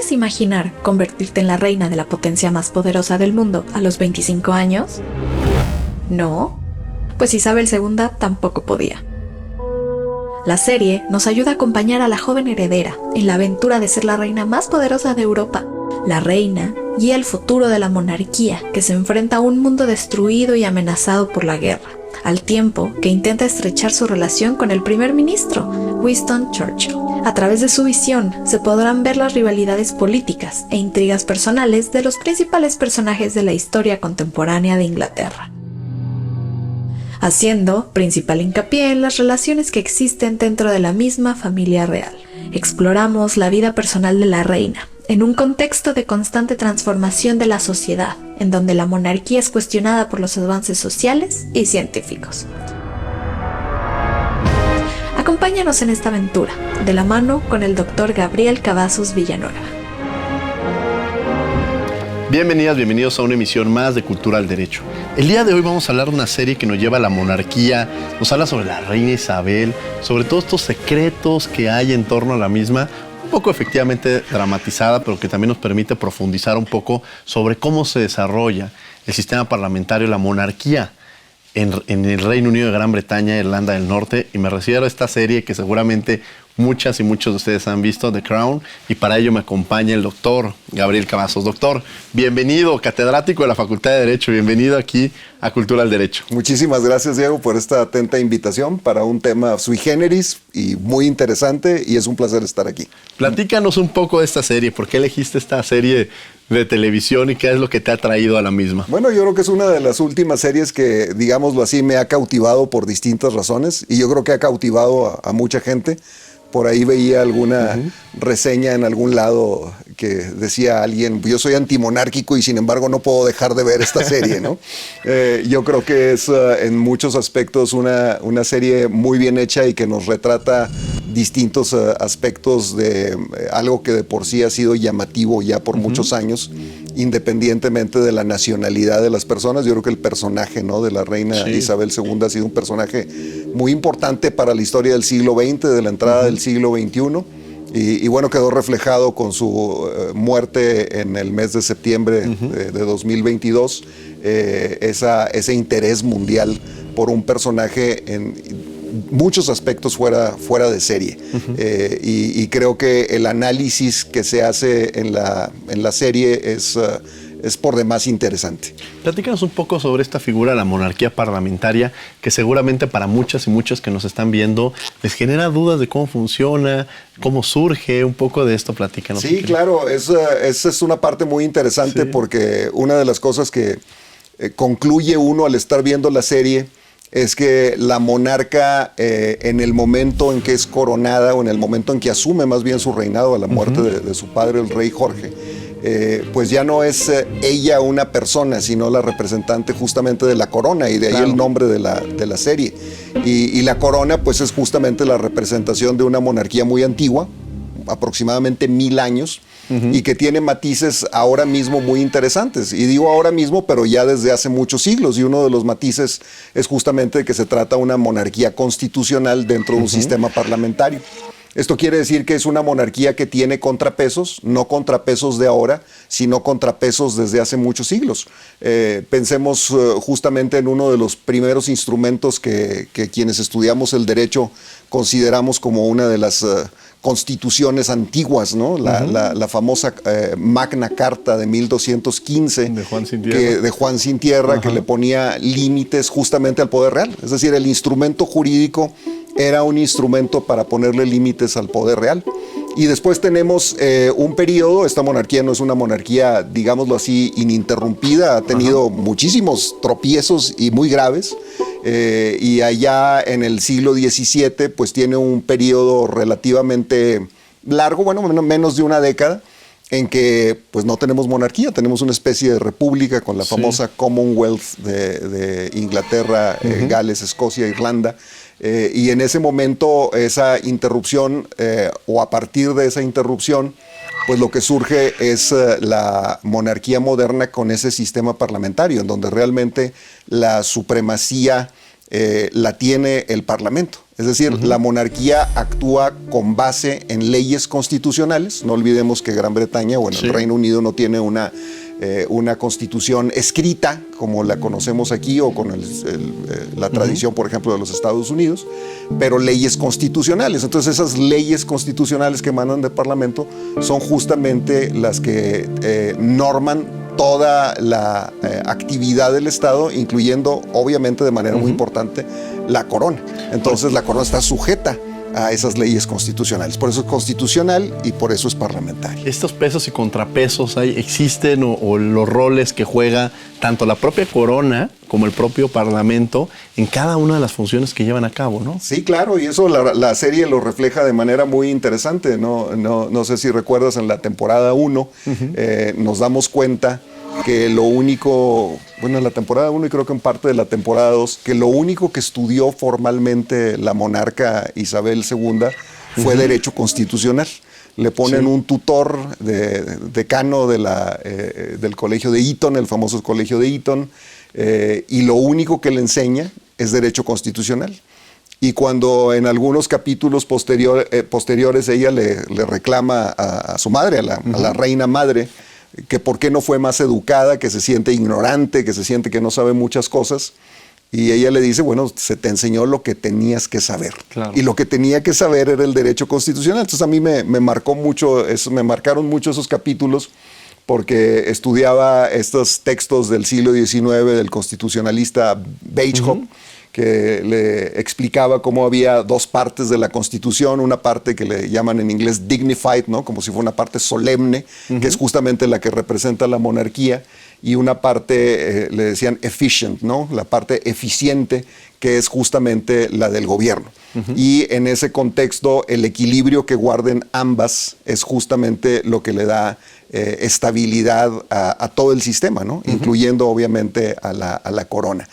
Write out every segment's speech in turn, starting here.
puedes imaginar convertirte en la reina de la potencia más poderosa del mundo a los 25 años? ¿No? Pues Isabel II tampoco podía. La serie nos ayuda a acompañar a la joven heredera en la aventura de ser la reina más poderosa de Europa. La reina guía el futuro de la monarquía, que se enfrenta a un mundo destruido y amenazado por la guerra, al tiempo que intenta estrechar su relación con el primer ministro, Winston Churchill. A través de su visión se podrán ver las rivalidades políticas e intrigas personales de los principales personajes de la historia contemporánea de Inglaterra, haciendo principal hincapié en las relaciones que existen dentro de la misma familia real. Exploramos la vida personal de la reina, en un contexto de constante transformación de la sociedad, en donde la monarquía es cuestionada por los avances sociales y científicos. Acompáñanos en esta aventura, de la mano con el Dr. Gabriel Cavazos Villanueva. Bienvenidas, bienvenidos a una emisión más de Cultura al Derecho. El día de hoy vamos a hablar de una serie que nos lleva a la monarquía, nos habla sobre la reina Isabel, sobre todos estos secretos que hay en torno a la misma, un poco efectivamente dramatizada, pero que también nos permite profundizar un poco sobre cómo se desarrolla el sistema parlamentario, la monarquía en el Reino Unido de Gran Bretaña, Irlanda del Norte, y me refiero a esta serie que seguramente muchas y muchos de ustedes han visto, The Crown, y para ello me acompaña el doctor Gabriel Cavazos. Doctor, bienvenido, catedrático de la Facultad de Derecho, bienvenido aquí a Cultura al Derecho. Muchísimas gracias, Diego, por esta atenta invitación para un tema sui generis y muy interesante, y es un placer estar aquí. Platícanos un poco de esta serie, ¿por qué elegiste esta serie de televisión y qué es lo que te ha traído a la misma? Bueno, yo creo que es una de las últimas series que, digámoslo así, me ha cautivado por distintas razones, y yo creo que ha cautivado a mucha gente. Por ahí veía alguna reseña en algún lado que decía alguien, yo soy antimonárquico y sin embargo no puedo dejar de ver esta serie, ¿no? Yo creo que es en muchos aspectos una serie muy bien hecha y que nos retrata distintos aspectos de algo que de por sí ha sido llamativo ya por muchos años, independientemente de la nacionalidad de las personas. Yo creo que el personaje, ¿no?, de la reina Isabel II ha sido un personaje muy importante para la historia del siglo XX, de la entrada del siglo XXI, y bueno, quedó reflejado con su muerte en el mes de septiembre de 2022, ese interés mundial por un personaje en muchos aspectos fuera de serie. Y creo que el análisis que se hace en la serie es por demás interesante. Platícanos un poco sobre esta figura de la monarquía parlamentaria, que seguramente para muchas y muchos que nos están viendo les genera dudas de cómo funciona, cómo surge, un poco de esto, platícanos. Sí, claro, esa es una parte muy interesante, porque una de las cosas que concluye uno al estar viendo la serie es que la monarca, en el momento en que es coronada, o en el momento en que asume más bien su reinado a la muerte de su padre, el rey Jorge, pues ya no es ella una persona, sino la representante justamente de la corona, y de ahí el nombre de la serie. Y la corona pues es justamente la representación de una monarquía muy antigua, aproximadamente 1000 años, y que tiene matices ahora mismo muy interesantes. Y digo ahora mismo, pero ya desde hace muchos siglos, y uno de los matices es justamente que se trata de una monarquía constitucional dentro de un sistema parlamentario. Esto quiere decir que es una monarquía que tiene contrapesos, no contrapesos de ahora, sino contrapesos desde hace muchos siglos. Pensemos justamente en uno de los primeros instrumentos que quienes estudiamos el derecho consideramos como una de las constituciones antiguas, ¿no? La famosa Magna Carta de 1215 de Juan Sin Tierra, que le ponía límites justamente al poder real. Es decir, el instrumento jurídico era un instrumento para ponerle límites al poder real. Y después tenemos un periodo, esta monarquía no es una monarquía, digámoslo así, ininterrumpida, ha tenido muchísimos tropiezos y muy graves, y allá en el siglo XVII pues tiene un periodo relativamente largo, bueno, menos de una década, en que pues no tenemos monarquía, tenemos una especie de república con la famosa Commonwealth de Inglaterra, Gales, Escocia, Irlanda. Y en ese momento esa interrupción, o a partir de esa interrupción, pues lo que surge es la monarquía moderna con ese sistema parlamentario, en donde realmente la supremacía la tiene el Parlamento. Es decir, la monarquía actúa con base en leyes constitucionales. No olvidemos que Gran Bretaña, el Reino Unido no tiene una constitución escrita como la conocemos aquí o con la tradición, por ejemplo, de los Estados Unidos, pero leyes constitucionales. Entonces esas leyes constitucionales que emanan del Parlamento son justamente las que norman toda la actividad del Estado, incluyendo, obviamente, de manera muy importante, la corona. Entonces la corona está sujeta a esas leyes constitucionales. Por eso es constitucional y por eso es parlamentario. ¿Estos pesos y contrapesos existen o los roles que juega tanto la propia corona como el propio parlamento en cada una de las funciones que llevan a cabo, ¿no? Sí, claro, y eso la serie lo refleja de manera muy interesante. No sé si recuerdas, en la temporada 1 nos damos cuenta que lo único, en la temporada 1 y creo que en parte de la temporada 2, que lo único que estudió formalmente la monarca Isabel II fue derecho constitucional. Le ponen un tutor decano del colegio de Eton, el famoso colegio de Eton, y lo único que le enseña es derecho constitucional. Y cuando en algunos capítulos posteriores ella le reclama a su madre, a la reina madre, que por qué no fue más educada, que se siente ignorante, que se siente que no sabe muchas cosas. Y ella le dice, se te enseñó lo que tenías que saber. Claro. Y lo que tenía que saber era el derecho constitucional. Entonces a mí me marcaron mucho esos capítulos, porque estudiaba estos textos del siglo XIX del constitucionalista Bagehot, que le explicaba cómo había dos partes de la Constitución, una parte que le llaman en inglés dignified, ¿no? Como si fuera una parte solemne, que es justamente la que representa la monarquía, y una parte, le decían efficient, ¿no? La parte eficiente, que es justamente la del gobierno. Y en ese contexto, el equilibrio que guarden ambas es justamente lo que le da estabilidad a todo el sistema, ¿no? Incluyendo obviamente a la corona.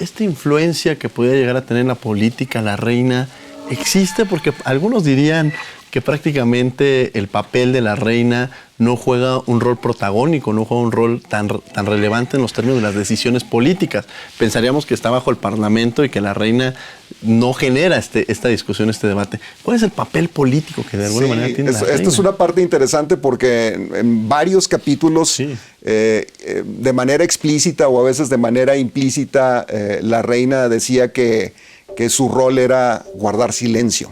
Esta influencia que puede llegar a tener la política, la reina, existe porque algunos dirían que prácticamente el papel de la reina no juega un rol protagónico, no juega un rol tan relevante en los términos de las decisiones políticas. Pensaríamos que está bajo el Parlamento y que la reina no genera esta discusión, este debate. ¿Cuál es el papel político que de alguna manera tiene la reina? Esta es una parte interesante porque en varios capítulos, de manera explícita o a veces de manera implícita, la reina decía que su rol era guardar silencio.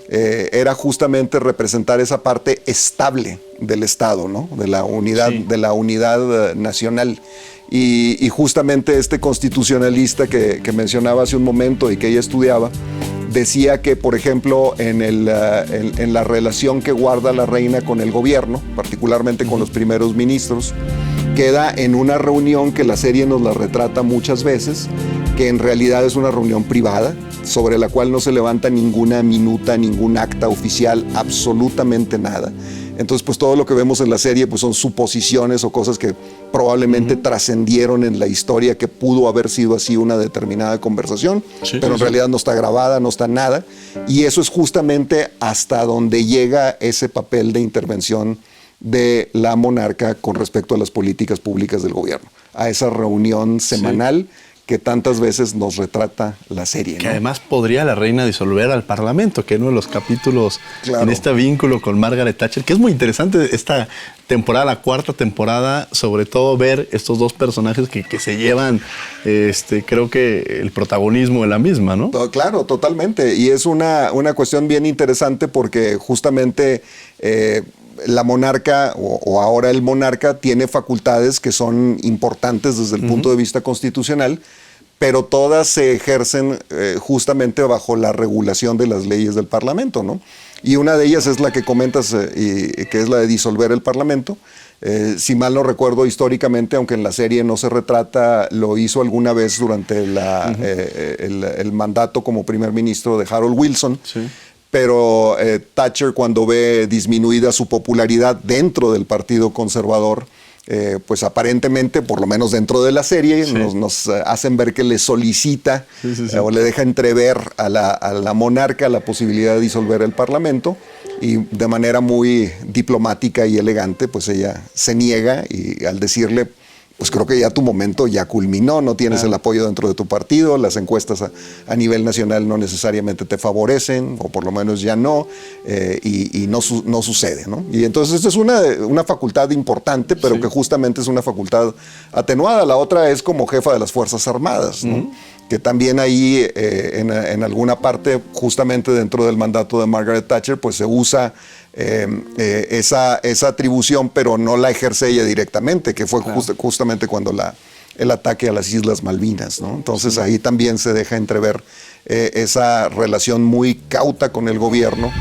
Era justamente representar esa parte estable del Estado, ¿no? De la unidad nacional. Y justamente este constitucionalista que mencionaba hace un momento y que ella estudiaba, decía que, por ejemplo, en la relación que guarda la reina con el gobierno, particularmente con los primeros ministros, queda en una reunión que la serie nos la retrata muchas veces, que en realidad es una reunión privada, sobre la cual no se levanta ninguna minuta, ningún acta oficial, absolutamente nada. Entonces, pues todo lo que vemos en la serie pues son suposiciones o cosas que probablemente trascendieron en la historia, que pudo haber sido así una determinada conversación, pero en realidad no está grabada, no está nada. Y eso es justamente hasta donde llega ese papel de intervención de la monarca con respecto a las políticas públicas del gobierno, a esa reunión semanal que tantas veces nos retrata la serie, ¿no? Que además podría la reina disolver al Parlamento, que es uno de los capítulos en este vínculo con Margaret Thatcher, que es muy interesante esta temporada, la cuarta temporada, sobre todo ver estos dos personajes que se llevan, creo que el protagonismo de la misma, ¿no? Claro, totalmente. Y es una cuestión bien interesante porque justamente la monarca o ahora el monarca tiene facultades que son importantes desde el punto de vista constitucional, pero todas se ejercen justamente bajo la regulación de las leyes del Parlamento, ¿no? Y una de ellas es la que comentas, que es la de disolver el Parlamento. Si mal no recuerdo, históricamente, aunque en la serie no se retrata, lo hizo alguna vez durante el mandato como primer ministro de Harold Wilson. Pero Thatcher, cuando ve disminuida su popularidad dentro del Partido Conservador, pues aparentemente, por lo menos dentro de la serie, nos hacen ver que le solicita o le deja entrever a la monarca la posibilidad de disolver el Parlamento, y de manera muy diplomática y elegante, pues ella se niega, y al decirle pues creo que ya tu momento ya culminó, no tienes el apoyo dentro de tu partido, las encuestas a nivel nacional no necesariamente te favorecen, o por lo menos ya no, y no sucede, ¿no? Y entonces esta es una facultad importante, pero que justamente es una facultad atenuada. La otra es como jefa de las Fuerzas Armadas, ¿no? Que también ahí en alguna parte, justamente dentro del mandato de Margaret Thatcher, pues se usa esa atribución, pero no la ejerce ella directamente, que fue justamente cuando el ataque a las Islas Malvinas, ¿no? Entonces ahí también se deja entrever esa relación muy cauta con el gobierno,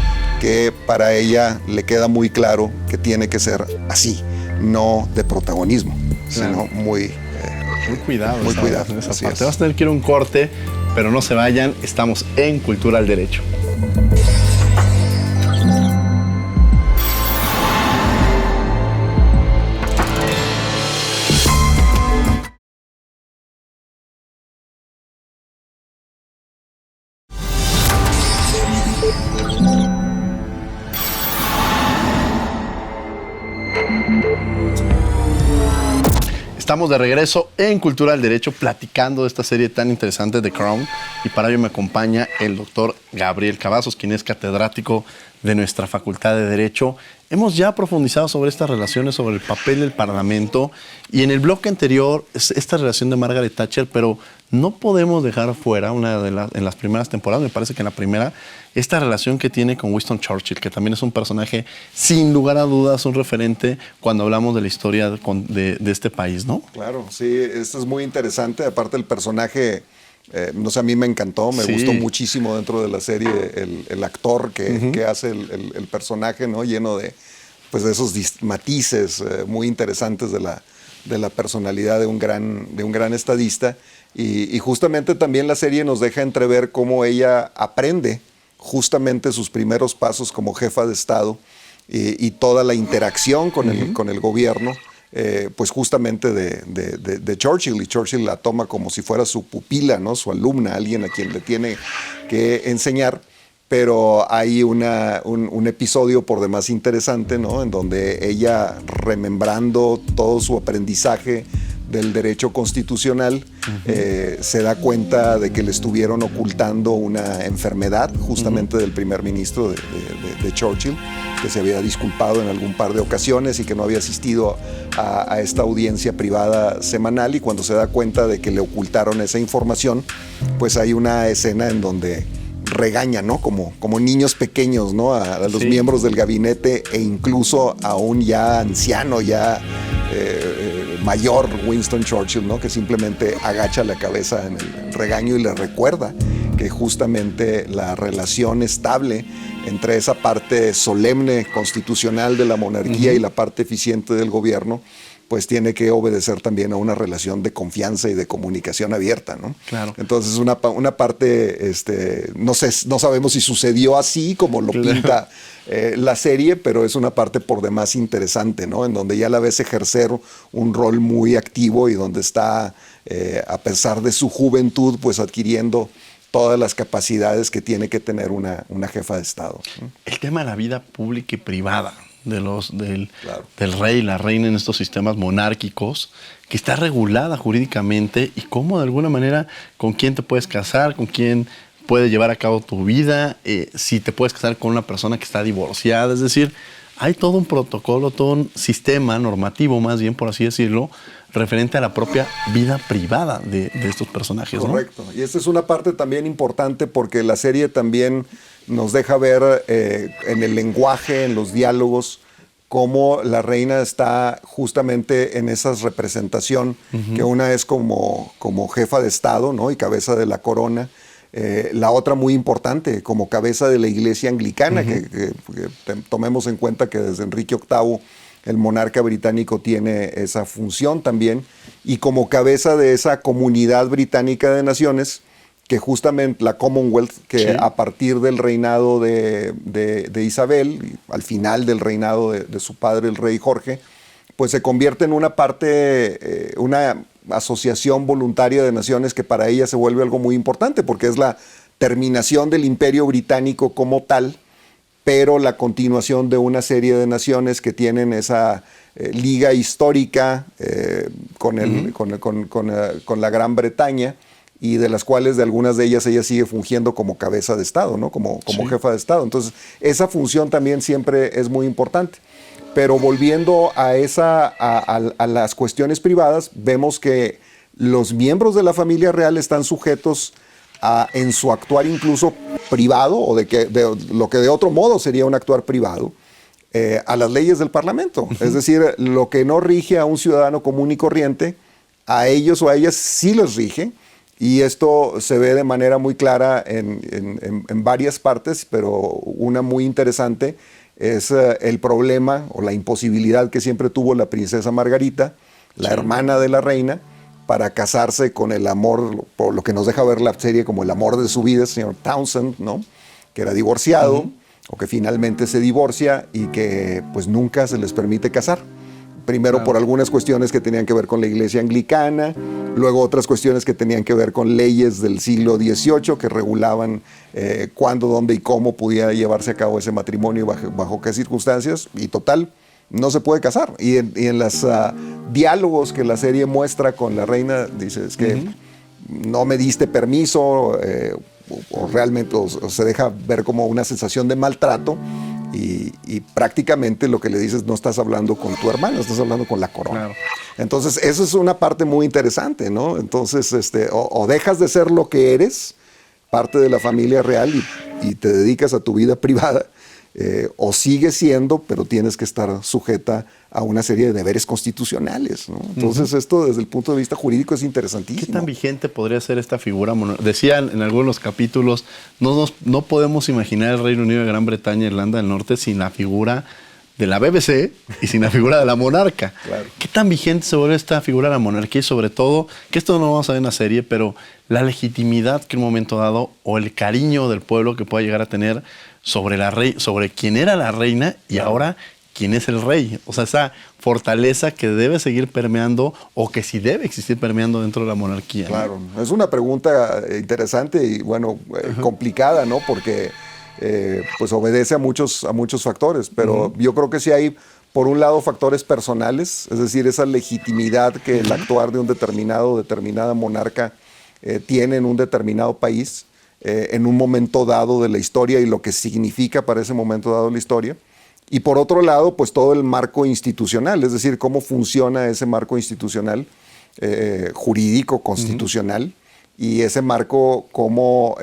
que para ella le queda muy claro que tiene que ser así, no de protagonismo, sino muy cuidado. Muy cuidado. En esa parte. Vas a tener que ir a un corte, pero no se vayan, estamos en Cultura al Derecho. Estamos de regreso en Cultura del Derecho platicando de esta serie tan interesante de Crown, y para ello me acompaña el doctor Gabriel Cavazos, quien es catedrático de nuestra Facultad de Derecho. Hemos ya profundizado sobre estas relaciones, sobre el papel del Parlamento, y en el bloque anterior esta relación de Margaret Thatcher, pero no podemos dejar fuera en las primeras temporadas, me parece que en la primera, esta relación que tiene con Winston Churchill, que también es un personaje, sin lugar a dudas, un referente cuando hablamos de la historia de este país, ¿no? Claro, sí, esto es muy interesante. Aparte, el personaje, no sé, a mí me encantó, me gustó muchísimo dentro de la serie el actor que hace el personaje, ¿no? Lleno de esos matices muy interesantes de la personalidad de un gran estadista. Y justamente también la serie nos deja entrever cómo ella aprende justamente sus primeros pasos como jefa de Estado y toda la interacción con el gobierno, pues justamente de Churchill. Y Churchill la toma como si fuera su pupila, ¿no? Su alumna, alguien a quien le tiene que enseñar. Pero hay un episodio por demás interesante, ¿no? En donde ella, remembrando todo su aprendizaje del derecho constitucional, se da cuenta de que le estuvieron ocultando una enfermedad justamente del primer ministro de Churchill, que se había disculpado en algún par de ocasiones y que no había asistido a esta audiencia privada semanal, y cuando se da cuenta de que le ocultaron esa información, pues hay una escena en donde regaña, ¿no? Como niños pequeños, ¿no? A los miembros del gabinete, e incluso a un ya anciano, ya mayor Winston Churchill, ¿no? Que simplemente agacha la cabeza en el regaño y le recuerda que justamente la relación estable entre esa parte solemne constitucional de la monarquía y la parte eficiente del gobierno, pues tiene que obedecer también a una relación de confianza y de comunicación abierta, ¿no? Claro. Entonces una parte, no sabemos si sucedió así como lo pinta la serie, pero es una parte por demás interesante, ¿no? En donde ya la ves ejercer un rol muy activo y donde está, a pesar de su juventud, pues adquiriendo todas las capacidades que tiene que tener una jefa de Estado, ¿no? El tema de la vida pública y privada del rey y la reina en estos sistemas monárquicos, que está regulada jurídicamente, y cómo de alguna manera con quién te puedes casar, con quién puedes llevar a cabo tu vida, si te puedes casar con una persona que está divorciada. Es decir, hay todo un protocolo, todo un sistema normativo, más bien por así decirlo, referente a la propia vida privada de estos personajes, ¿no? Correcto. Y esta es una parte también importante porque la serie también nos deja ver en el lenguaje, en los diálogos, cómo la reina está justamente en esa representación, que una es como jefa de Estado, ¿no? Y cabeza de la corona. La otra muy importante, como cabeza de la Iglesia Anglicana, que tomemos en cuenta que desde Enrique VIII el monarca británico tiene esa función también, y como cabeza de esa comunidad británica de naciones, que justamente la Commonwealth, que a partir del reinado de Isabel, al final del reinado de su padre, el rey Jorge, pues se convierte en una parte, una asociación voluntaria de naciones que para ella se vuelve algo muy importante, porque es la terminación del Imperio Británico como tal, pero la continuación de una serie de naciones que tienen esa liga histórica con la Gran Bretaña, y de las cuales de algunas de ellas ella sigue fungiendo como cabeza de Estado, ¿no? Como jefa de Estado. Entonces, esa función también siempre es muy importante. Pero volviendo a las cuestiones privadas, vemos que los miembros de la familia real están sujetos en su actuar incluso privado, o de lo que de otro modo sería un actuar privado, a las leyes del Parlamento. Es decir, lo que no rige a un ciudadano común y corriente, a ellos o a ellas sí les rige. Y esto se ve de manera muy clara en varias partes, pero una muy interesante es el problema o la imposibilidad que siempre tuvo la princesa Margarita, la hermana de la reina, para casarse con el amor, por lo que nos deja ver la serie como el amor de su vida, el señor Townsend, ¿no? Que era divorciado, o que finalmente se divorcia y que pues nunca se les permite casar. Primero por algunas cuestiones que tenían que ver con la iglesia anglicana, luego otras cuestiones que tenían que ver con leyes del siglo XVIII que regulaban cuándo, dónde y cómo podía llevarse a cabo ese matrimonio y bajo qué circunstancias, y total, no se puede casar. Y en los diálogos que la serie muestra con la reina, dice, es que no me diste permiso, o realmente o se deja ver como una sensación de maltrato. Y prácticamente lo que le dices, no estás hablando con tu hermano, estás hablando con la corona. Claro. Entonces, eso es una parte muy interesante, ¿no? Entonces, o dejas de ser lo que eres, parte de la familia real, y te dedicas a tu vida privada, o sigues siendo, pero tienes que estar sujeta a una serie de deberes constitucionales, ¿no? Entonces, esto desde el punto de vista jurídico es interesantísimo. ¿Qué tan vigente podría ser esta figura? Decían en algunos capítulos, no podemos imaginar el Reino Unido de Gran Bretaña e Irlanda del Norte sin la figura de la BBC y sin la figura de la monarca. Claro. ¿Qué tan vigente se vuelve esta figura de la monarquía? Y sobre todo, que esto no lo vamos a ver en la serie, pero la legitimidad que en un momento dado, o el cariño del pueblo que pueda llegar a tener sobre quién era la reina y ahora quién es el rey. O sea, esa fortaleza que debe seguir permeando, o que sí debe existir permeando dentro de la monarquía. Claro, ¿no? Es una pregunta interesante y bueno, complicada, ¿no? Porque pues obedece a muchos factores, pero yo creo que sí hay, por un lado, factores personales, es decir, esa legitimidad que el actuar de un determinada monarca tiene en un determinado país, en un momento dado de la historia, y lo que significa para ese momento dado la historia. Y por otro lado, pues todo el marco institucional, es decir, cómo funciona ese marco institucional, jurídico, constitucional, y ese marco cómo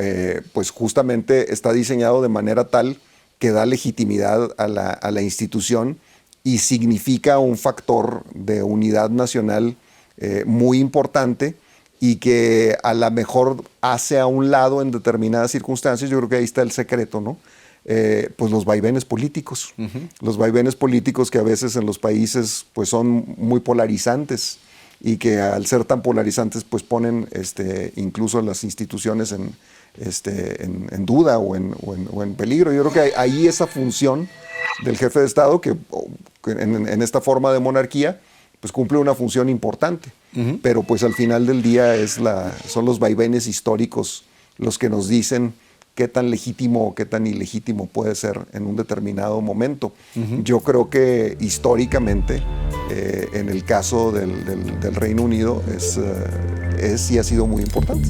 pues justamente está diseñado de manera tal que da legitimidad a la institución y significa un factor de unidad nacional muy importante, y que a lo mejor hace a un lado en determinadas circunstancias. Yo creo que ahí está el secreto, ¿no? Pues los vaivenes políticos. Los vaivenes políticos que a veces en los países pues son muy polarizantes, y que al ser tan polarizantes pues ponen incluso las instituciones en duda o en peligro. Yo creo que ahí esa función del jefe de Estado, que en esta forma de monarquía pues cumple una función importante, pero pues al final del día son los vaivenes históricos los que nos dicen qué tan legítimo o qué tan ilegítimo puede ser en un determinado momento. Yo creo que históricamente, en el caso del Reino Unido, sí ha sido muy importante.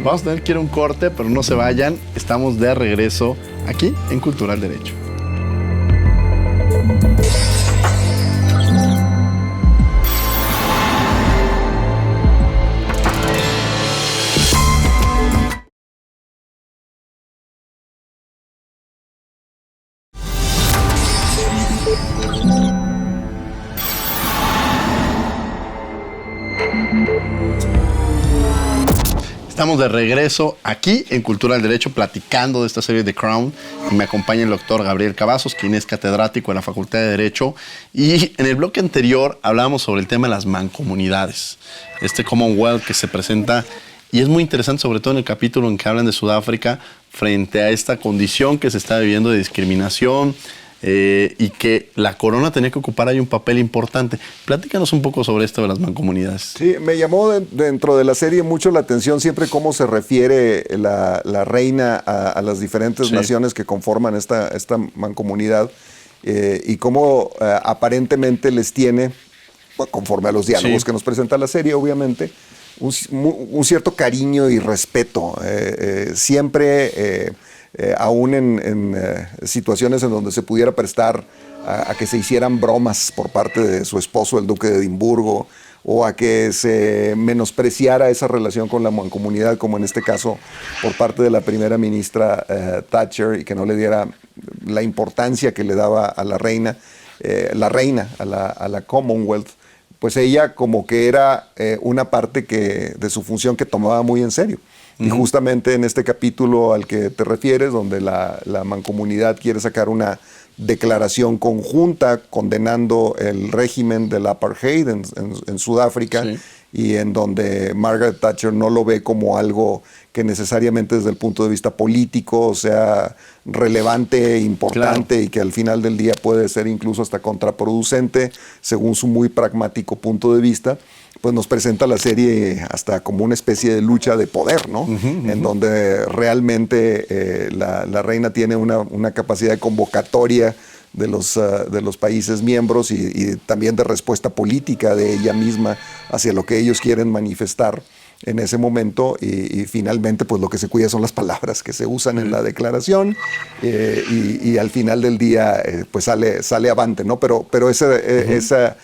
Vamos a tener que ir a un corte, pero no se vayan. Estamos de regreso aquí en Cultural Derecho. Estamos de regreso aquí en Cultura del Derecho platicando de esta serie de Crown, y me acompaña el doctor Gabriel Cavazos, quien es catedrático en la Facultad de Derecho. Y en el bloque anterior hablábamos sobre el tema de las mancomunidades, este Commonwealth que se presenta, y es muy interesante, sobre todo en el capítulo en que hablan de Sudáfrica frente a esta condición que se está viviendo de discriminación, y que la corona tenía que ocupar ahí un papel importante. Platícanos un poco sobre esto de las mancomunidades. Sí, me llamó dentro de la serie mucho la atención siempre cómo se refiere la reina a las diferentes naciones que conforman esta mancomunidad y cómo aparentemente les tiene, conforme a los diálogos que nos presenta la serie, obviamente, un cierto cariño y respeto. Siempre, aún en situaciones en donde se pudiera prestar a que se hicieran bromas por parte de su esposo, el duque de Edimburgo, o a que se menospreciara esa relación con la mancomunidad, como en este caso por parte de la primera ministra Thatcher, y que no le diera la importancia que le daba a la reina, a la Commonwealth, pues ella como que era una parte de su función que tomaba muy en serio. Y justamente en este capítulo al que te refieres, donde la mancomunidad quiere sacar una declaración conjunta condenando el régimen del apartheid en Sudáfrica, y en donde Margaret Thatcher no lo ve como algo que necesariamente desde el punto de vista político sea relevante, importante, y que al final del día puede ser incluso hasta contraproducente según su muy pragmático punto de vista, pues nos presenta la serie hasta como una especie de lucha de poder, ¿no? En donde realmente la reina tiene una capacidad de convocatoria de los países miembros y también de respuesta política de ella misma hacia lo que ellos quieren manifestar en ese momento, y finalmente pues lo que se cuida son las palabras que se usan en la declaración, y al final del día pues sale avante, ¿no? Pero ese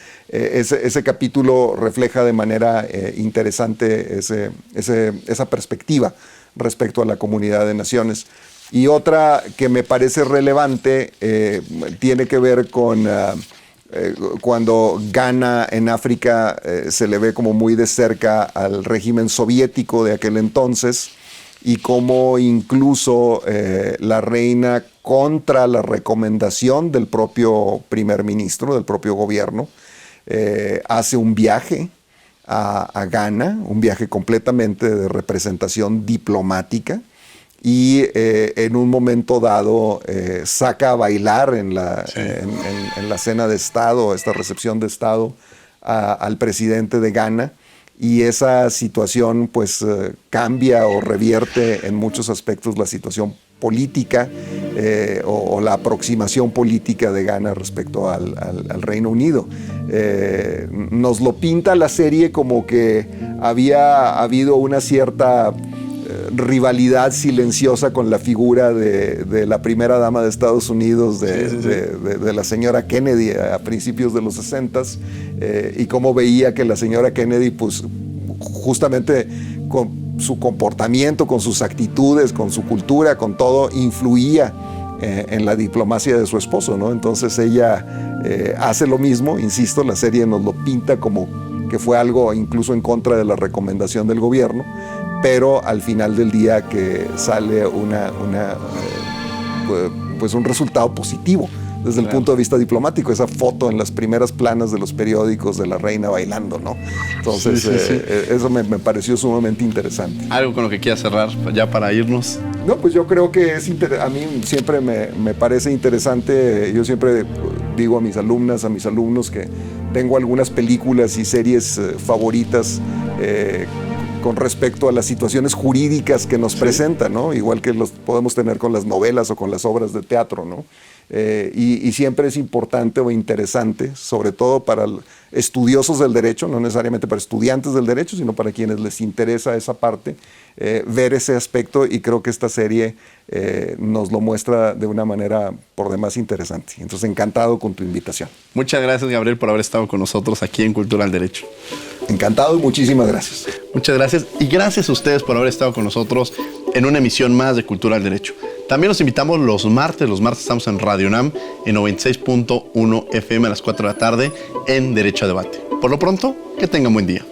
capítulo refleja de manera interesante esa perspectiva respecto a la comunidad de naciones. Y otra que me parece relevante tiene que ver con cuando Ghana en África se le ve como muy de cerca al régimen soviético de aquel entonces, y cómo incluso la reina, contra la recomendación del propio primer ministro, del propio gobierno, hace un viaje a Ghana, un viaje completamente de representación diplomática, y en un momento dado saca a bailar en la cena de Estado, esta recepción de Estado, al presidente de Ghana, y esa situación pues cambia o revierte en muchos aspectos la situación política o la aproximación política de Ghana respecto al Reino Unido. Nos lo pinta la serie como que había habido una cierta rivalidad silenciosa con la figura de la primera dama de Estados Unidos, de la señora Kennedy a principios de los 60s, y cómo veía que la señora Kennedy, pues justamente con su comportamiento, con sus actitudes, con su cultura, con todo, influía en la diplomacia de su esposo, ¿no? Entonces ella hace lo mismo, insisto, la serie nos lo pinta como que fue algo incluso en contra de la recomendación del gobierno, pero al final del día que sale pues un resultado positivo desde el punto de vista diplomático, esa foto en las primeras planas de los periódicos de la reina bailando, ¿no? Entonces eso me pareció sumamente interesante. ¿Algo con lo que quieras cerrar ya para irnos? No, pues yo creo que a mí siempre me parece interesante. Yo siempre digo a mis alumnas, a mis alumnos, que tengo algunas películas y series favoritas con respecto a las situaciones jurídicas que nos presentan, ¿no? Igual que los podemos tener con las novelas o con las obras de teatro, ¿no? Y siempre es importante o interesante, sobre todo para estudiosos del derecho, no necesariamente para estudiantes del derecho, sino para quienes les interesa esa parte, ver ese aspecto, y creo que esta serie nos lo muestra de una manera por demás interesante. Entonces, encantado con tu invitación. Muchas gracias, Gabriel, por haber estado con nosotros aquí en Cultura al Derecho. Encantado y muchísimas gracias. Muchas gracias, y gracias a ustedes por haber estado con nosotros en una emisión más de Cultura al Derecho. También los invitamos los martes estamos en Radio UNAM en 96.1 FM a las 4 de la tarde en Derecho a Debate. Por lo pronto, que tengan buen día.